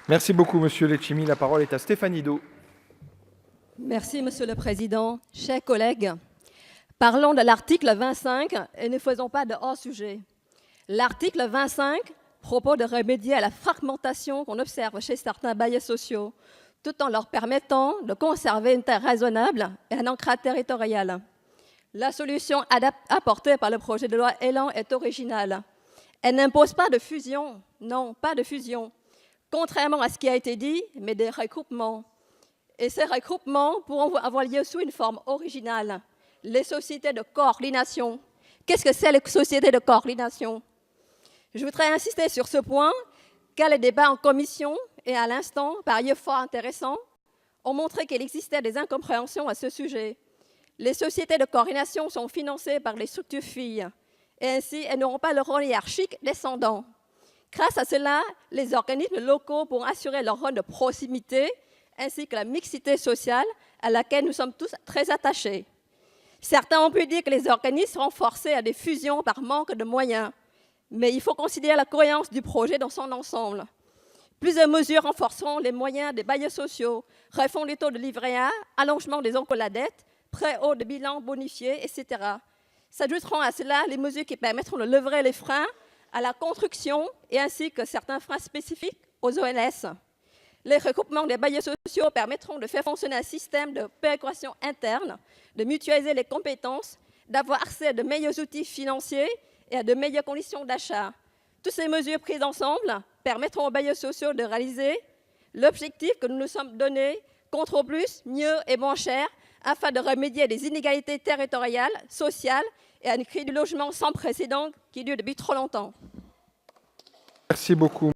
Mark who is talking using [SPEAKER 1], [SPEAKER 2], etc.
[SPEAKER 1] Merci beaucoup, Monsieur Letchimy. La parole est à Stéphanie Do.
[SPEAKER 2] Merci, Monsieur le Président. Chers collègues, parlons de l'article 25 et ne faisons pas de hors-sujet. L'article 25 propose de remédier à la fragmentation qu'on observe chez certains bailleurs sociaux, tout en leur permettant de conserver une taille raisonnable et un ancrage territorial. La solution apportée par le projet de loi Élan est originale. Elle n'impose pas de fusion, non, pas de fusion, contrairement à ce qui a été dit, mais des regroupements. Et ces regroupements pourront avoir lieu sous une forme originale, les sociétés de coordination. Qu'est-ce que c'est les sociétés de coordination? Je voudrais insister sur ce point, car les débats en commission et à l'instant, par ailleurs fort intéressants, ont montré qu'il existait des incompréhensions à ce sujet. Les sociétés de coordination sont financées par les structures filles, et ainsi elles n'auront pas le rôle hiérarchique descendant. Grâce à cela, les organismes locaux pourront assurer leur rôle de proximité, ainsi que la mixité sociale à laquelle nous sommes tous très attachés. Certains ont pu dire que les organismes seront forcés à des fusions par manque de moyens, mais il faut considérer la cohérence du projet dans son ensemble. Plusieurs mesures renforceront les moyens des bailleurs sociaux, refonte du taux de livret A, allongement des encours de la dette, prêts hauts de bilan bonifiés, etc. S'ajouteront à cela les mesures qui permettront de lever les freins à la construction et ainsi que certains freins spécifiques aux ONS. Les regroupements des bailleurs sociaux permettront de faire fonctionner un système de péréquation interne, de mutualiser les compétences, d'avoir accès à de meilleurs outils financiers et à de meilleures conditions d'achat. Toutes ces mesures prises ensemble permettront aux bailleurs sociaux de réaliser l'objectif que nous nous sommes donné, contre au plus, mieux et moins cher, afin de remédier à des inégalités territoriales, sociales et à une crise du logement sans précédent qui dure depuis trop longtemps.
[SPEAKER 1] Merci beaucoup.